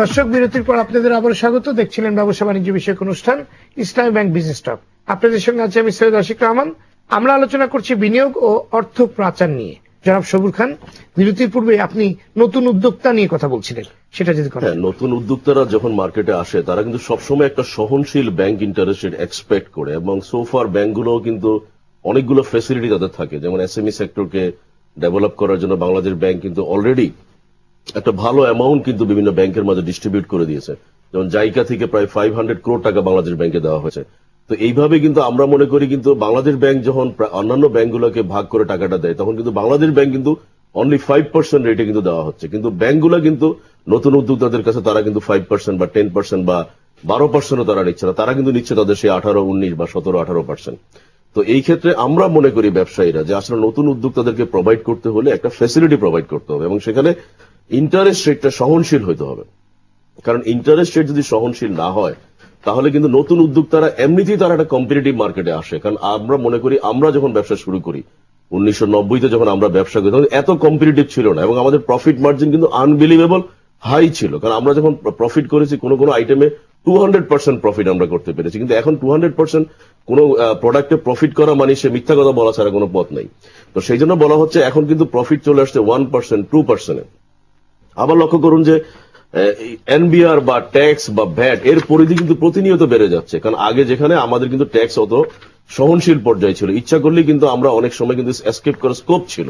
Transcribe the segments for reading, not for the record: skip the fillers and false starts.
দর্শক, বিরতির পর আপনাদের আবার স্বাগত। দেখছিলেন ব্যবসা বাণিজ্য বিষয়ক অনুষ্ঠান ইসলামী ব্যাংক বিজনেস টক। আপনাদের সঙ্গে আছে আমি সৈয়দ আশিক রহমান। আমরা আলোচনা করছি বিনিয়োগ ও অর্থ পাচার নিয়ে। জনাব সবুর খান, বিরতির পূর্বে আপনি নতুন উদ্যোক্তা নিয়ে কথা বলছিলেন, সেটা যদি করেন। নতুন উদ্যোক্তারা যখন মার্কেটে আসে তারা কিন্তু সবসময় একটা সহনশীল ব্যাংক ইন্টারেস্ট রেট এক্সপেক্ট করে, এবং সোফার ব্যাংকগুলো কিন্তু অনেকগুলো ফ্যাসিলিটি তাদের থাকে। যেমন এসএমই সেক্টরকে ডেভেলপ করার জন্য বাংলাদেশ ব্যাংক কিন্তু অলরেডি একটা ভালো অ্যামাউন্ট কিন্তু বিভিন্ন ব্যাংকের মাঝে ডিস্ট্রিবিউট করে দিয়েছে। যেমন জাইকা থেকে প্রায় 500 crore টাকা বাংলাদেশ ব্যাংকে দেওয়া হয়েছে। তো এইভাবে কিন্তু আমরা মনে করি কিন্তু বাংলাদেশ ব্যাংক যখন অন্যান্য ব্যাংকগুলোকে ভাগ করে টাকাটা দেয়, তখন কিন্তু বাংলাদেশ ব্যাংক কিন্তু অনলি 5% রেটে কিন্তু দেওয়া হচ্ছে। কিন্তু ব্যাংকগুলো কিন্তু নতুন উদ্যোক্তাদের কাছে তারা কিন্তু 5% বা 10% বা 12% তারা নিচ্ছে না, তারা কিন্তু নিচ্ছে তাদের সেই 18, 19 বা 17, 18%। তো এই ক্ষেত্রে আমরা মনে করি ব্যবসায়ীরা যে আসলে নতুন উদ্যোক্তাদেরকে প্রোভাইড করতে হলে একটা ফ্যাসিলিটি প্রোভাইড করতে হবে, এবং সেখানে ইন্টারেস্ট রেটটা সহনশীল হতে হবে। কারণ ইন্টারেস্ট রেট যদি সহনশীল না হয় তাহলে কিন্তু নতুন উদ্যোক্তারা এমনিতেই তারা একটা কম্পিটিটিভ মার্কেটে আসে। কারণ আমরা মনে করি আমরা যখন ব্যবসা শুরু করি 1990-তে যখন আমরা ব্যবসা করি তখন এত কম্পিটিটিভ ছিল না, এবং আমাদের প্রফিট মার্জিন কিন্তু আনবিলিভেবল হাই ছিল। কারণ আমরা যখন প্রফিট করেছি কোনো কোনো আইটেমে 200% প্রফিট আমরা করতে পেরেছি। কিন্তু এখন 200% কোন প্রোডাক্টে প্রফিট করা মানে সে মিথ্যা কথা বলা ছাড়া কোনো পথ নেই। তো সেই জন্য বলা হচ্ছে এখন কিন্তু প্রফিট চলে আসছে 1%, 2%। আবার লক্ষ্য করুন যে এনবিআর বা ট্যাক্স বা ভ্যাট এর পরিধি কিন্তু প্রতিনিয়ত বেড়ে যাচ্ছে। কারণ আগে যেখানে আমাদের কিন্তু ট্যাক্স অত সহনশীল পর্যায়ে ছিল, ইচ্ছা করলেই কিন্তু আমরা অনেক সময় কিন্তু এসকেপ করার স্কোপ ছিল,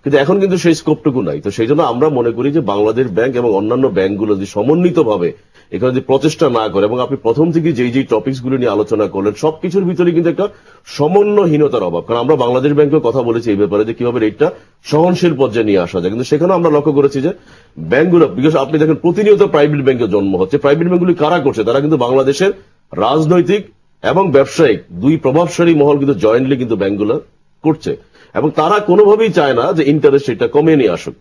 কিন্তু এখন কিন্তু সেই স্কোপটুকু নাই। তো সেই জন্য আমরা মনে করি যে বাংলাদেশ ব্যাংক এবং অন্যান্য ব্যাংকগুলো যদি সমন্বিতভাবে এখানে যদি প্রচেষ্টা না করে, এবং আপনি প্রথম থেকে যেই টপিকস গুলো নিয়ে আলোচনা করলেন সবকিছুর ভিতরে কিন্তু একটা সমন্বয়হীনতার অভাব। কারণ আমরা বাংলাদেশ ব্যাংকেও কথা বলেছি এই ব্যাপারে যে কিভাবে রেটটা সহনশীল পর্যায়ে নিয়ে আসা যায়, কিন্তু সেখানেও আমরা লক্ষ্য করেছি যে ব্যাংকগুলো, বিকজ আপনি দেখেন প্রতিনিয়ত প্রাইভেট ব্যাংকের জন্ম হচ্ছে। প্রাইভেট ব্যাংকগুলি কারা করছে? তারা কিন্তু বাংলাদেশের রাজনৈতিক এবং ব্যবসায়িক দুই প্রভাবশালী মহল কিন্তু জয়েন্টলি কিন্তু ব্যাংকগুলো করছে, এবং তারা কোনোভাবেই চায় না যে ইন্টারেস্ট রেটটা কমিয়ে নিয়ে আসুক।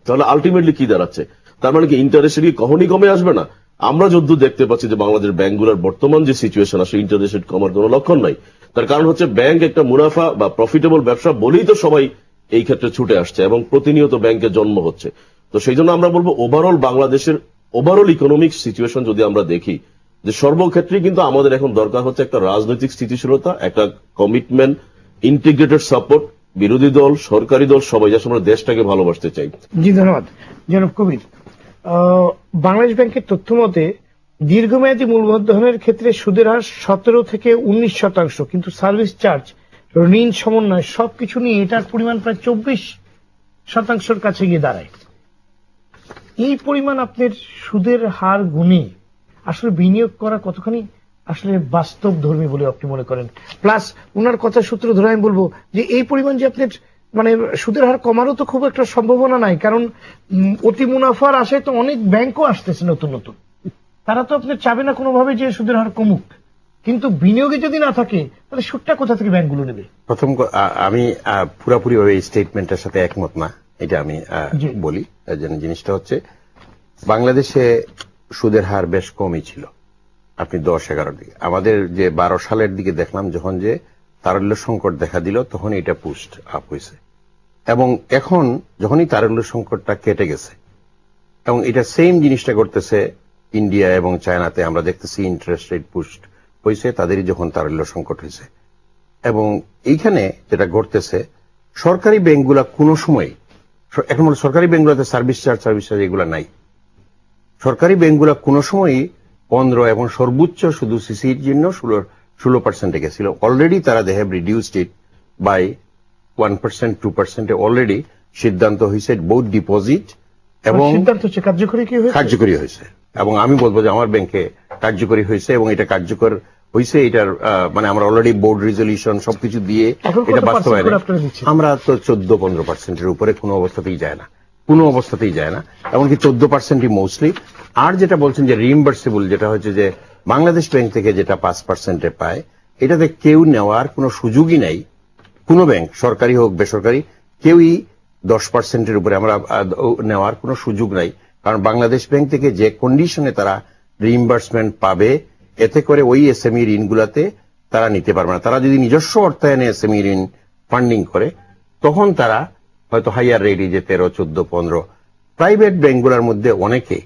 তাহলে আলটিমেটলি কি দাঁড়াচ্ছে? তার মানে কি ইন্টারেস্ট রেট কখনই কমে আসবে না? আমরা যদ্দূর দেখতে পাচ্ছি যে বাংলাদেশ ব্যাংকগুলোর বর্তমান যে সিচুয়েশন আসে ইন্টারেস্ট রেট কমার কোনো লক্ষণ নাই। তার কারণ হচ্ছে ব্যাংক একটা মুনাফা বা প্রফিটেবল ব্যবসা বলেই তো সবাই এই ক্ষেত্রে ছুটে আসছে, এবং প্রতিনিয়ত ব্যাংকের জন্ম হচ্ছে। তো সেই জন্য আমরা বলবো ওভারঅল বাংলাদেশের ওভারঅল ইকোনমিক সিচুয়েশন যদি আমরা দেখি, যে সর্বক্ষেত্রে কিন্তু আমাদের এখন দরকার হচ্ছে একটা রাজনৈতিক স্থিতিশীলতা, একটা কমিটমেন্ট, ইন্টিগ্রেটেড সাপোর্ট, বিরোধী দল, সরকারি দল সবাই, যার আমরা দেশটাকে ভালোবাসতে চাই। জি ধন্যবাদ। জনাব কবির, বাংলাদেশ ব্যাংকের তথ্য মতে দীর্ঘমেয়াদী মূলধনের ক্ষেত্রে সুদের হার 17 থেকে 19%, কিন্তু সার্ভিস চার্জ, ঋণ সমন্বয় সবকিছু নিয়ে এটার পরিমাণ প্রায় 24% কাছে গিয়ে দাঁড়ায়। এই পরিমাণ আপনার সুদের হার গুণে আসলে বিনিয়োগ করা কতখানি আসলে বাস্তব ধর্মী বলে আপনি মনে করেন? প্লাস ওনার কথা সূত্র ধরে আমি বলবো যে এই পরিমাণ যে আপনার মানে সুদের হার কমারও তো খুব একটা সম্ভাবনা নাই, কারণ অতি মুনাফার আশায় তো অনেক ব্যাংকও আসতেছে নতুন নতুন, তারা তো আপনার চাবে না কোনোভাবে যে সুদের হার কমুক, কিন্তু বিনিয়োগে যদি না থাকে তাহলে সুদটা কোথা থেকে ব্যাংকগুলো নেবে? প্রথম আমি পুরাপুরি ওই স্টেটমেন্টের সাথে একমত না, এটা আমি বলি। জিনিসটা হচ্ছে বাংলাদেশে সুদের হার বেশ কমই ছিল আপনি 10-11 দিকে। আমাদের যে 12 সালের দিকে দেখলাম যখন যে তারল্য সংকট দেখা দিল তখন এটা পুস্ট আপ হয়েছে, এবং এখন যখনই তারল্য সংকটটা কেটে গেছে, এবং এটা সেম জিনিসটা করতেছে ইন্ডিয়া এবং চায়নাতে, আমরা দেখতেছি ইন্টারেস্ট রেট পুস্ট হয়েছে তাদেরই যখন তারল্য সংকট হয়েছে। এবং এইখানে যেটা ঘটতেছে, সরকারি ব্যাংকগুলা কোনো সময়, এখন সরকারি ব্যাংকগুলোতে সার্ভিস চার্জ এগুলা নাই। সরকারি ব্যাংকগুলা কোনো সময়ই 15 এবং সর্বোচ্চ শুধু সিসির জন্য 16% গেছিল। অলরেডি তারা they have reduced it by 1%, 2% already সিদ্ধান্ত হয়েছে বোথ ডিপোজিট এবং কার্যকরী হয়েছে। এবং আমি বলবো যে আমার ব্যাংকে কার্যকরী হয়েছে, এবং এটা কার্যকর হয়েছে, এটার মানে আমরা অলরেডি বোর্ড রেজলিউশন সবকিছু দিয়ে এটা বাস্তবায়ন, আমরা তো 14-15%-এর উপরে কোনো অবস্থাতেই যায় না, কোনো অবস্থাতেই যায় না, এমনকি 14%ই মোস্টলি। আর যেটা বলছেন যে রিইম্বার্সেবল, যেটা হচ্ছে যে বাংলাদেশ ব্যাংক থেকে যেটা 5%-এ পায়, এটাতে কেউ নেওয়ার কোনো সুযোগই নাই। কোনো ব্যাংক, সরকারি হোক বেসরকারি, কেউই 10%-এর উপরে আমরা নেওয়ার কোনো সুযোগ নাই। কারণ বাংলাদেশ ব্যাংক থেকে যে কন্ডিশনে তারা রিইম্বার্সমেন্ট পাবে, এতে করে ওই এসএমই ঋণগুলাতে তারা নিতে পারবে না। তারা যদি নিজস্ব অর্থায়নে এসএমই ঋণ ফান্ডিং করে তখন তারা হয়তো হাইয়ার রেটে যে 13, 14, 15। প্রাইভেট ব্যাংকগুলোর মধ্যে অনেকে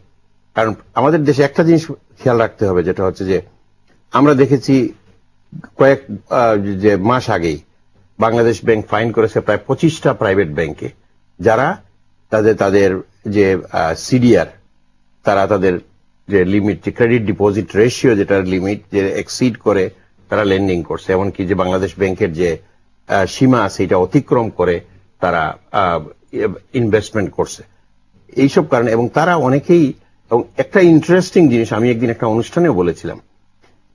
কারণ আমাদের দেশে একটা জিনিস খেয়াল রাখতে হবে, যেটা হচ্ছে যে আমরা দেখেছি কয়েক যে মাস আগেই বাংলাদেশ ব্যাংক ফাইন করেছে প্রায় 25টা প্রাইভেট ব্যাংকে, যারা তাদের যে সিডিআর, তারা তাদের যে লিমিট, যে ক্রেডিট ডিপোজিট রেশিও, যেটার লিমিট যে এক্সিড করে তারা লেন্ডিং করছে, এমনকি যে বাংলাদেশ ব্যাংকের যে সীমা আছে এটা অতিক্রম করে তারা ইনভেস্টমেন্ট করছে এইসব কারণে। এবং তারা অনেকেই, এবং একটা ইন্টারেস্টিং জিনিস আমি একদিন একটা অনুষ্ঠানেও বলেছিলাম,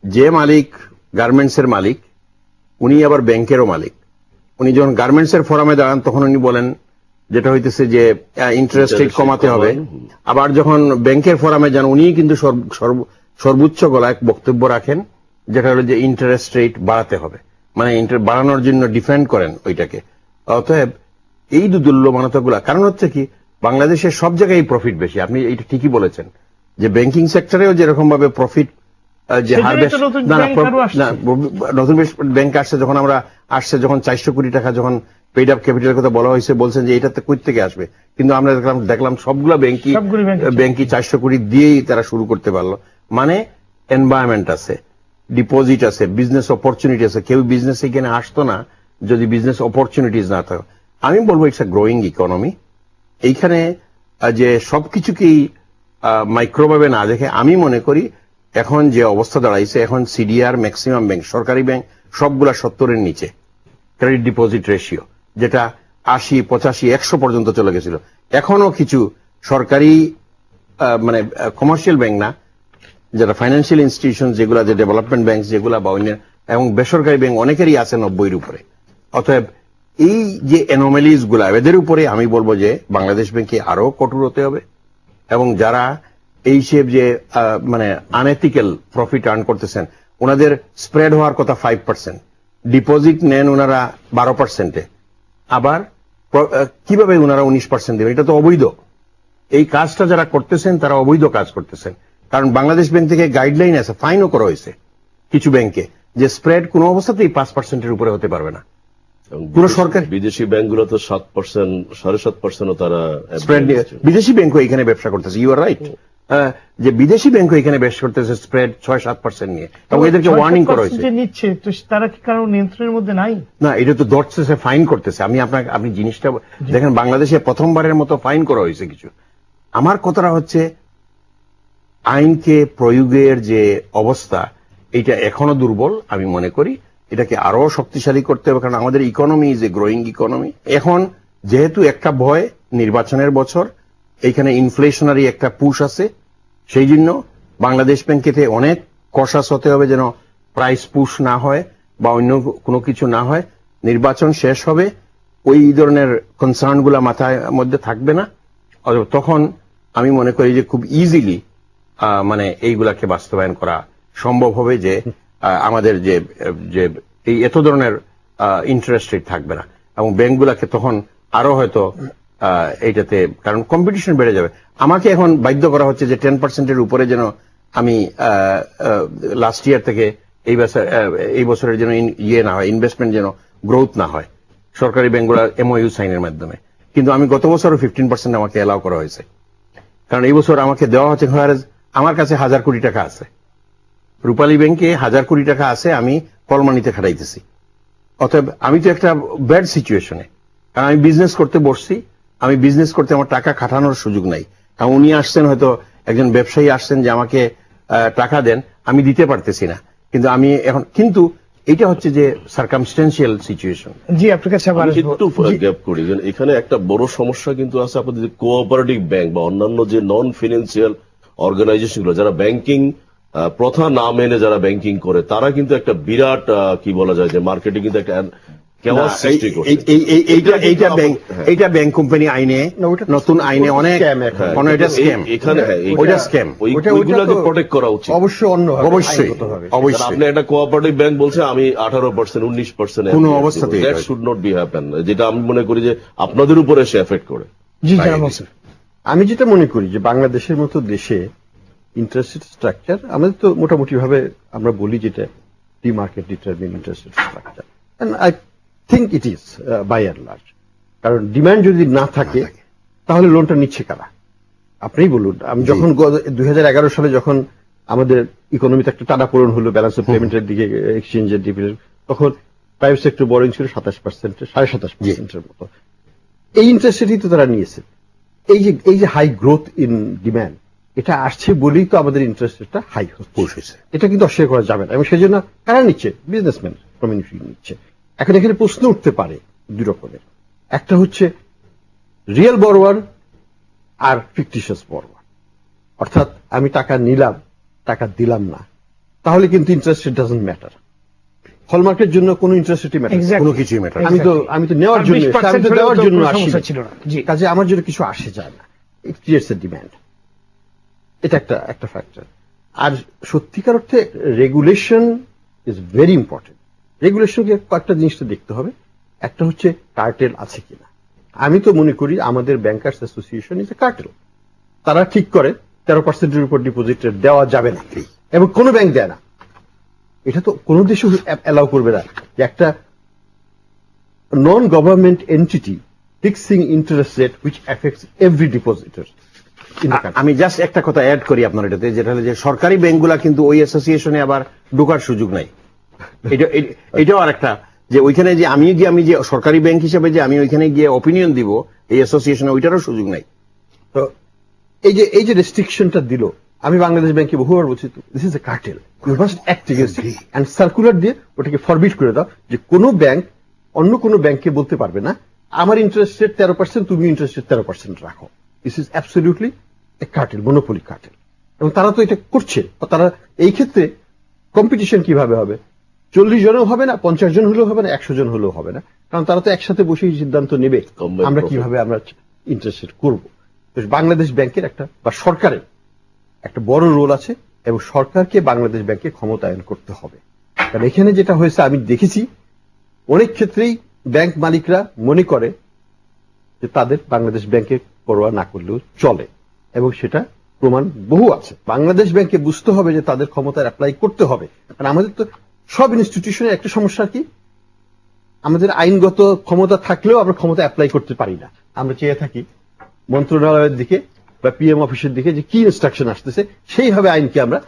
যে মালিক গার্মেন্টস এর মালিক উনি আবার ব্যাংকেরও মালিক। উনি যখন গার্মেন্টস এর ফোরামে দাঁড়ান তখন উনি বলেন যেটা হইতেছে যে ইন্টারেস্ট রেট কমাতে হবে, আবার যখন ব্যাংকের ফোরামে যান উনি কিন্তু সর্বোচ্চ গলায় বক্তব্য রাখেন যেটা হলো যে ইন্টারেস্ট রেট বাড়াতে হবে, মানে বাড়ানোর জন্য ডিফেন্ড করেন ওইটাকে। অতএব এই দুর্বলমানতাগুলা কারণ হচ্ছে কি, বাংলাদেশের সব জায়গায় প্রফিট বেশি। আপনি এটা ঠিকই বলেছেন যে ব্যাংকিং সেক্টরেও যেরকম ভাবে প্রফিট যে হারভেস্ট, নতুন ব্যাংক আসছে, যখন আমরা যখন 400 কোটি টাকা যখন পেইড আপ ক্যাপিটালের কথা বলা হয়েছে, বলছেন যে এটাতে কই থেকে আসবে, কিন্তু আমরা দেখলাম সবগুলা ব্যাংকই 400 কোটি দিয়েই তারা শুরু করতে পারলো। মানে এনভায়রনমেন্ট আছে, ডিপোজিট আছে, বিজনেস অপরচুনিটি আছে। কেউ বিজনেস এখানে আসতো না যদি বিজনেস অপরচুনিটিজ না থাকে। আমি বলবো ইটস এ গ্রোয়িং ইকোনমি। এইখানে যে সবকিছুকেই মাইক্রোভাবে না দেখে, আমি মনে করি এখন যে অবস্থা দাঁড়াইছে, এখন সিডিআর ম্যাক্সিমাম ব্যাংক, সরকারি ব্যাংক সবগুলা 70-এর নিচে ক্রেডিট ডিপোজিট রেশিও, যেটা 80, 85, 100 পর্যন্ত চলে গেছিল। এখনো কিছু সরকারি মানে কমার্শিয়াল ব্যাংক না, যারা ফাইন্যান্সিয়াল ইনস্টিটিউশন যেগুলা, যে ডেভেলপমেন্ট ব্যাংক যেগুলা বা অন্য, এবং বেসরকারি ব্যাংক অনেকেরই আছে 90-এর উপরে। অতএব এই যে অ্যানোমালিজ গুলা, এদের উপরে আমি বলবো যে বাংলাদেশ ব্যাংকে আরো কঠোর হতে হবে, এবং যারা এইসব যে মানে আনএথিক্যাল প্রফিট আর্ন করতেছেন, ওনাদের স্প্রেড হওয়ার কথা 5%, ডিপোজিট নেন ওনারা 12%, আবার কিভাবে ওনারা 19% দেবেন? এটা তো অবৈধ। এই কাজটা যারা করতেছেন তারা অবৈধ কাজ করতেছেন। কারণ বাংলাদেশ ব্যাংক থেকে গাইডলাইন আছে, ফাইনও করা হয়েছে কিছু ব্যাংকে, যে স্প্রেড কোনো অবস্থাতেই 5%-এর উপরে হতে পারবে না। পুরো সরকার, বিদেশি ব্যাংকগুলো তো 7%, 7.5% তারা স্প্রেড নিয়ে, বিদেশি ব্যাংকও এখানে ব্যবসা করতেছে। ইউ আর রাইট, যে বিদেশি ব্যাংকও এখানে ব্যবসা করতেছে স্প্রেড 6-7% নিয়ে, এবং এদেরকে ওয়ার্নিং করা হয়েছে। নিচ্ছে তো তারা কি কারো নিয়ন্ত্রণের মধ্যে নাই? না, এটা তো ধরতেছে, ফাইন করতেছে। আপনি জিনিসটা দেখেন, বাংলাদেশে প্রথমবারের মতো ফাইন করা হয়েছে কিছু। আমার কথাটা হচ্ছে আইনকে প্রয়োগের যে অবস্থা, এটা এখনো দুর্বল। আমি মনে করি এটাকে আরো শক্তিশালী করতে হবে, কারণ আমাদের economy is a growing economy. এখন যেহেতু একটা ভয়, নির্বাচনের বছর, এইখানে ইনফ্লেশনারি একটা পুশ আছে, সেই জন্য বাংলাদেশ ব্যাংকেতে অনেক কশাস হতে হবে যেন প্রাইস পুশ না হয় বা অন্য কোনো কিছু না হয়। নির্বাচন শেষ হবে, ওই ধরনের কনসার্ন গুলা মাথায় মধ্যে থাকবে না। তখন আমি মনে করি যে খুব ইজিলি মানে এইগুলাকে বাস্তবায়ন করা সম্ভব হবে, যে আমাদের যে এই এত ধরনের ইন্টারেস্ট রেট থাকবে না, এবং ব্যাংকগুলাকে তখন আরো হয়তো এইটাতে, কারণ কম্পিটিশন বেড়ে যাবে। আমাকে এখন বাধ্য করা হচ্ছে যে 10%-এর উপরে যেন আমি লাস্ট ইয়ার থেকে এই বছরের যেন ইয়ে না হয়, ইনভেস্টমেন্ট যেন গ্রোথ না হয় সরকারি ব্যাংকগুলোর এমওইউ সাইনের মাধ্যমে। কিন্তু আমি গত বছরও 15% আমাকে অ্যালাউ করা হয়েছে, কারণ এই বছর আমাকে দেওয়া হচ্ছে, আমার কাছে 1000 কোটি টাকা আছে, রূপালী ব্যাংকে 1000 কোটি টাকা আছে, আমি কলমানিতে খাটাইতেছি। অতএব আমি তো একটা ব্যাড সিচুয়েশনে, কারণ আমি বিজনেস করতে বসছি, আমি বিজনেস করতে আমার টাকা খাটানোর সুযোগ নাই। কারণ উনি আসছেন, হয়তো একজন ব্যবসায়ী আসছেন যে আমাকে টাকা দেন, আমি দিতে পারতেছি না। কিন্তু আমি এখন, কিন্তু এটা হচ্ছে যে সার্কামস্টেন্সিয়াল সিচুয়েশন। জি, আপনার কাছে আবার একটু গ্যাপ করি। এখানে একটা বড় সমস্যা কিন্তু আছে আপনাদের কোঅপারেটিভ ব্যাংক বা অন্যান্য যে নন ফিনান্সিয়াল অর্গানাইজেশন গুলো, যারা ব্যাংকিং প্রথা না মেনে যারা ব্যাংকিং করে, তারা কিন্তু একটা বিরাট কি বলা যায় যে মার্কেটে কিন্তু একটা এইটা ব্যাংক কোম্পানি আইনে, নতুন আইনে অনেক ওইগুলোকে প্রোটেক্ট করা উচিত। অবশ্যই আপনি একটা কোঅপারেটিভ ব্যাংক বলছে আমি 18%, 19%, কোনো অবস্থাতে that should not be happen, যেটা আমি মনে করি যে আপনাদের উপরে সে এফেক্ট করে। জি, আমি যেটা মনে করি যে বাংলাদেশের মতো দেশে ইন্টারেস্ট স্ট্রাকচার, আমাদের তো মোটামুটি ভাবে আমরা বলি যেটা pre market determine interest structure, and I think it is by and large. কারণ ডিমান্ড যদি না থাকে তাহলে লোনটা নিচ্ছে কারা? আপনিই বলুন। আমি যখন 2011 সালে যখন আমাদের ইকোনমিতে একটা টানাপোড়েন হলো ব্যালেন্স অফ পেমেন্টের দিকে, এক্সচেঞ্জের দিকে, তখন প্রাইভেট সেক্টর বরোইং ছিল 27%, 27.5%-এর মতো। এই ইন্টারেস্ট রেটই তো তারা নিয়েছে। এই যে হাই গ্রোথ ইন ডিম্যান্ড, এটা আসছে বলেই তো আমাদের ইন্টারেস্ট রেটটা হাই হচ্ছে। এটা কিন্তু অস্বীকার করা যাবে না। এবং সেই জন্য কারা নিচ্ছে? বিজনেসম্যান কমিউনিটি নিচ্ছে। এখন এখানে প্রশ্ন উঠতে পারে দুই রকমের। একটা হচ্ছে রিয়েল বরোয়ার আর ফিকটিশিয়াস বরোয়ার, অর্থাৎ আমি টাকা নিলাম, টাকা দিলাম না, তাহলে কিন্তু ইন্টারেস্ট রেট ডাজন্ট ম্যাটার। হলমার্কের জন্য কোনো ইন্টারেস্ট রেটই ম্যাটার, Exactly. কোনো কিছুই ম্যাটার। আমি তো নেওয়ার জন্য, 20% আমি তো দেওয়ার হলেও তো জন্য কোনো আসি, সমস্যা ছিল না। জি। কাজে আমার জন্য কিছু আসে যায় না। It creates A demand. এটা একটা ফ্যাক্টর। আর সত্যিকার অর্থে রেগুলেশন ইজ ভেরি ইম্পর্টেন্ট। রেগুলেশনকে কয়েকটা জিনিস তো দেখতে হবে। একটা হচ্ছে কার্টেল আছে কিনা। আমি তো মনে করি আমাদের bankers association is a cartel. তারা ঠিক করে 13%-এর উপর ডিপোজিট রেট দেওয়া যাবে না, এবং কোনো ব্যাংক দেয় না। এটা তো কোনো দেশও অ্যালাউ করবে না যে একটা non government entity fixing interest rate which effects every depositor. আমি জাস্ট একটা কথা অ্যাড করি আপনার এটাতে, যেটা হলো যে সরকারি ব্যাংকগুলা কিন্তু ওই অ্যাসোসিয়েশনে আবার ঢোকার সুযোগ নাই। এটাও আর একটা, যে ওইখানে যে আমি যে সরকারি ব্যাংক হিসেবে যে আমি ওইখানে গিয়ে অপিনিয়ন দিব এই অ্যাসোসিয়েশনে, ওইটারও সুযোগ নাই। তো এই যে রেস্ট্রিকশনটা দিল, আমি বাংলাদেশ ব্যাংকে বহুবার বলছি, this is a cartel, you must act against it, and circular দিয়ে ওটাকে ফরবিট করে দাও যে কোনো ব্যাংক অন্য কোনো ব্যাংককে বলতে পারবে না আমার ইন্টারেস্ট রেট 13%, তুমি ইন্টারেস্ট রেট 13% রাখো। This is absolutely A cartel, monopoly cartel. এবং তারা তো এটা করছে। তারা এই ক্ষেত্রে কম্পিটিশন কিভাবে হবে? 40 জনও হবে না, 50 জন হলেও হবে না, 100 জন হলেও হবে না, কারণ তারা তো একসাথে বসেই সিদ্ধান্ত নেবে আমরা কিভাবে আমরা ইন্টারেস্ট রেট করবো। বাংলাদেশ ব্যাংকের একটা বা সরকারের একটা বড় রোল আছে, এবং সরকারকে বাংলাদেশ ব্যাংকে ক্ষমতায়ন করতে হবে। কারণ এখানে যেটা হয়েছে আমি দেখেছি, অনেক ক্ষেত্রেই ব্যাংক মালিকরা মনে করে যে তাদের বাংলাদেশ ব্যাংকে পরোয়া না করলেও চলে, এবং সেটা প্রমাণ বহু আছে। বাংলাদেশ ব্যাংকে বুঝতে হবে যে তাদের ক্ষমতা অ্যাপ্লাই করতে হবে। কারণ আমাদের তো সব ইনস্টিটিউশনের একটা সমস্যা কি, আমাদের আইনগত ক্ষমতা থাকলেও আমরা ক্ষমতা অ্যাপ্লাই করতে পারি না। আমরা চেয়ে থাকি মন্ত্রণালয়ের দিকে বা পিএম অফিসের দিকে যে কি ইনস্ট্রাকশন আসতেছে সেইভাবে আইনকে আমরা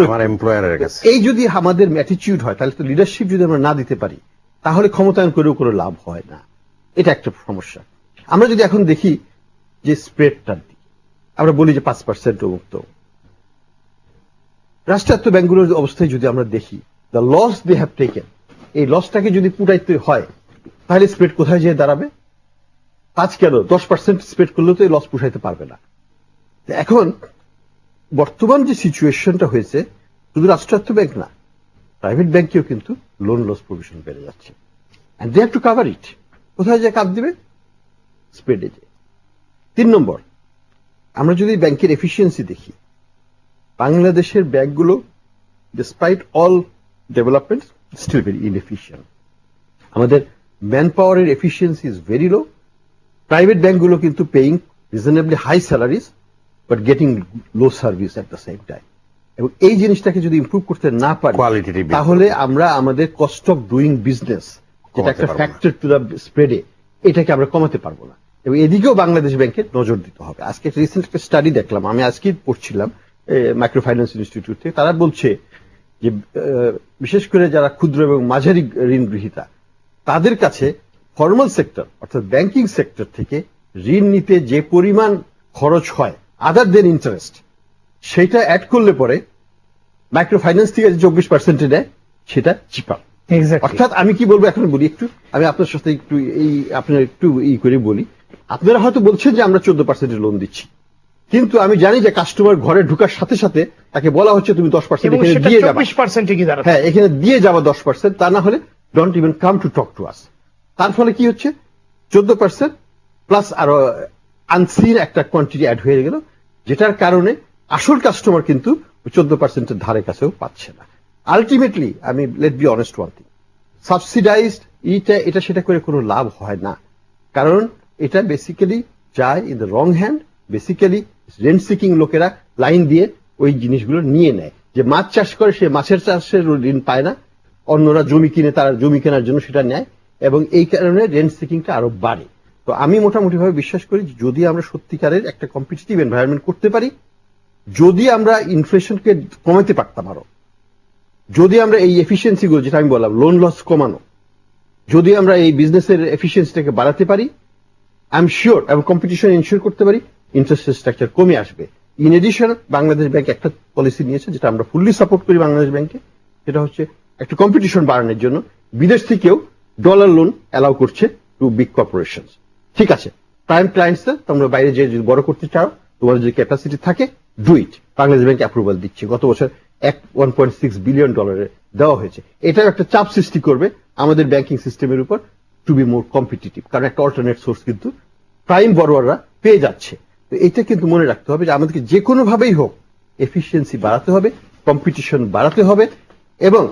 আমার এমপ্লয়ারের কাছে। এই যদি আমাদের অ্যাটিটিউড হয়, তাহলে তো লিডারশিপ যদি আমরা না দিতে পারি, তাহলে ক্ষমতায়ন করেও কোনো লাভ হয় না। এটা একটা সমস্যা। আমরা যদি এখন দেখি যে স্প্রেডটার দিকে, আমরা বলি যে 5% মুক্ত, রাষ্ট্রায়ত্ত ব্যাংকগুলোর অবস্থায় যদি আমরা দেখি, the loss they have taken, এই লসটাকে যদি পুরাইতে হয়, তাহলে স্প্রেড কোথায় যেয়ে দাঁড়াবে? 5 কেন 10% স্প্রেড করলেও তো এই লস পুষাইতে পারবে না। এখন বর্তমান যে সিচুয়েশনটা হয়েছে, শুধু রাষ্ট্রায়ত্ত ব্যাংক না, প্রাইভেট ব্যাংকেও কিন্তু লোন লস প্রভিশন বেড়ে যাচ্ছে, and they have to cover it. কোথায় যে কাপ দিবে? স্প্রেডে যে। 3 নম্বর, আমরা যদি ব্যাংকের এফিসিয়েন্সি দেখি, বাংলাদেশের ব্যাংকগুলো despite all development still very inefficient. আমাদের ম্যান পাওয়ারের efficiency is very low. Private ব্যাংকগুলো কিন্তু paying reasonably high salaries but getting low service at the same time. এবং এই জিনিসটাকে যদি ইমপ্রুভ করতে না পারি, তাহলে আমরা আমাদের কস্ট অফ ডুইং বিজনেস, যেটা একটা ফ্যাক্টর টু দ্য স্প্রেডে, এটাকে আমরা কমাতে পারবো না। এবং এদিকেও বাংলাদেশ ব্যাংকের নজর দিতে হবে। আজকে রিসেন্ট একটা স্টাডি দেখলাম, আমি আজকে পড়ছিলাম মাইক্রো ফাইন্যান্স ইনস্টিটিউট থেকে, তারা বলছে যে বিশেষ করে যারা ক্ষুদ্র এবং মাঝারি ঋণ গ্রহীতা, তাদের কাছে ফর্মাল সেক্টর অর্থাৎ ব্যাংকিং সেক্টর থেকে ঋণ নিতে যে পরিমাণ খরচ হয় আদার দেন ইন্টারেস্ট, সেটা অ্যাড করলে পরে মাইক্রো ফাইন্যান্স থেকে যে 24% নেয় সেটা চিপার। অর্থাৎ আমি কি বলবো, এখন বলি একটু, আমি আপনার সাথে একটু আপনার একটু করে বলি। আপনারা হয়তো বলছেন যে আমরা 14% লোন দিচ্ছি, কিন্তু আমি জানি যে কাস্টমার ঘরে ঢোকার সাথে সাথে তাকে বলা হচ্ছে তুমি 10% এখানে দিয়ে যাবা। হ্যাঁ, এখানে দিয়ে যাবা 10%, তা না হলে don't even come to talk to us. তার ফলে কি হচ্ছে, 14% প্লাস আরো আনসিন একটা কোয়ান্টিটি অ্যাড হয়ে গেল, যেটার কারণে আসল কাস্টমার কিন্তু 14% ধারে কাছেও পাচ্ছে না। আলটিমেটলি আমি let be honest one thing, subsidized এটা সেটা করে কোনো লাভ হয় না, কারণ এটা বেসিক্যালি যায় in the wrong hand. Basically rent seeking লোকেরা লাইন দিয়ে ওই জিনিসগুলো নিয়ে নেয়। যে মাছ চাষ করে সে মাছের চাষের ঋণ পায় না, অন্যরা জমি কিনে তারা জমি কেনার জন্য সেটা নেয়, এবং এই কারণে রেন্ট সিকিংটা আরো বাড়ে। তো আমি মোটামুটি ভাবে বিশ্বাস করি যে যদি আমরা সত্যিকারের একটা কম্পিটিটিভ এনভায়রনমেন্ট করতে পারি, যদি আমরা ইনফ্লেশনকে কমাতে পারতাম আরো, যদি আমরা এই এফিসিয়েন্সি গুলো যেটা আমি বললাম লোন লস কমানো, যদি আমরা এই বিজনেসের এফিসিয়েন্সিটাকে বাড়াতে পারি, আই এম শিওর এবং কম্পিটিশন ইনশিওর করতে পারি, ইন্টারেস্ট রেট স্ট্রাকচার কমে আসবে। ইন এডিশন বাংলাদেশ ব্যাংক একটা পলিসি নিয়েছে যেটা আমরা ফুললি সাপোর্ট করি বাংলাদেশ ব্যাংকে, সেটা হচ্ছে একটা কম্পিটিশন বাড়ানোর জন্য বিদেশ থেকেও ডলার লোন অ্যালাউ করছে টু বিগ কর্পোরেশন। ঠিক আছে, প্রাইম ক্লায়েন্টস তোমরা বাইরে যে যদি বড় করতে চাও, তোমাদের যদি ক্যাপাসিটি থাকে, do it. Bangladesh bank approval দিচ্ছে, গত বছর 1.6 বিলিয়ন ডলারের দেওয়া হয়েছে। এটাও একটা চাপ সৃষ্টি করবে আমাদের ব্যাংকিং সিস্টেমের উপর টু বি মোর কম্পিটিটিভ, কারণ একটা অল্টারনেট সোর্স কিন্তু প্রাইম বড়রা পেয়ে যাচ্ছে। তো এটা কিন্তু মনে রাখতে হবে যে আমাদেরকে যে কোনো ভাবেই হোক এফিসিয়েন্সি বাড়াতে হবে, কম্পিটিশন বাড়াতে হবে, এবং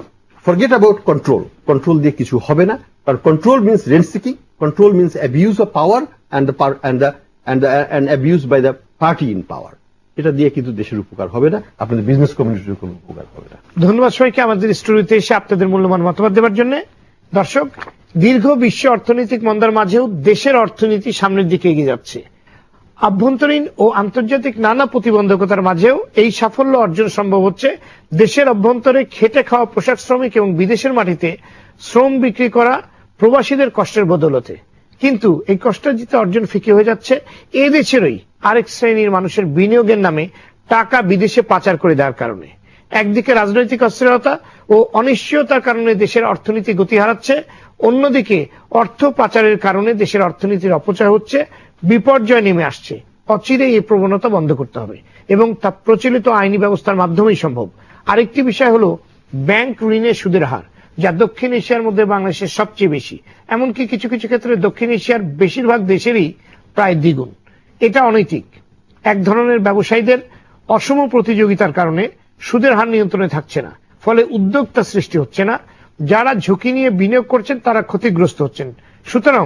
ফরগেট অ্যাবাউট কন্ট্রোল। কন্ট্রোল দিয়ে কিছু হবে না, কারণ control means rent seeking, control means abuse of power and abuse by the party in power. এটা দিয়ে কিন্তু দেশের উপকার হবে না, আপনাদের বিজনেস কমিউনিটির কোনো উপকার হবে না। ধন্যবাদ সবাইকে আমাদের স্টুডিওতে এসে আপনাদের মূল্যবান মতামত দেওয়ার জন্য। দর্শক, দীর্ঘ বিশ্ব অর্থনৈতিক মন্দার মাঝেও দেশের অর্থনীতি সামনের দিকে এগিয়ে যাচ্ছে। আভ্যন্তরীণ ও আন্তর্জাতিক নানা প্রতিবন্ধকতার মাঝেও এই সাফল্য অর্জন সম্ভব হচ্ছে দেশের অভ্যন্তরে খেটে খাওয়া পোশাক শ্রমিক এবং বিদেশের মাটিতে শ্রম বিক্রি করা প্রবাসীদের কষ্টের বদৌলতে। কিন্তু এই কষ্টার্জিত অর্জন ফিকে হয়ে যাচ্ছে এ দেশেরই আরেক শ্রেণীর মানুষের বিনিয়োগের নামে টাকা বিদেশে পাচার করে দেওয়ার কারণে। একদিকে রাজনৈতিক অস্থিরতা ও অনিশ্চয়তার কারণে দেশের অর্থনীতি গতি হারাচ্ছে, অন্যদিকে অর্থ পাচারের কারণে দেশের অর্থনীতির অপচয় হচ্ছে, বিপর্যয় নেমে আসছে। অচিরে এই প্রবণতা বন্ধ করতে হবে এবং তা প্রচলিত আইনি ব্যবস্থার মাধ্যমেই সম্ভব। আরেকটি বিষয় হলো ব্যাংক ঋণের সুদের হার, যা দক্ষিণ এশিয়ার মধ্যে বাংলাদেশের সবচেয়ে বেশি, এমনকি কিছু কিছু ক্ষেত্রে দক্ষিণ এশিয়ার বেশিরভাগ দেশেরই প্রায় দ্বিগুণ। এটা অনৈতিক। এক ধরনের ব্যবসায়ীদের অসম প্রতিযোগিতার কারণে সুদের হার নিয়ন্ত্রণে থাকছে না, ফলে উদ্যোক্তা সৃষ্টি হচ্ছে না। যারা ঝুঁকি নিয়ে বিনিয়োগ করছেন তারা ক্ষতিগ্রস্ত হচ্ছেন। সুতরাং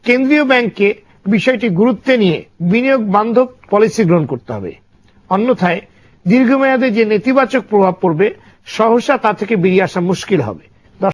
কেন্দ্রীয় ব্যাংককে বিষয়টি গুরুত্বে নিয়ে বিনিয়োগ বান্ধব পলিসি গ্রহণ করতে হবে। অন্যথায় দীর্ঘমেয়াদে যে নেতিবাচক প্রভাব পড়বে, সহসা তা থেকে বেরিয়ে আসা মুশকিল হবে।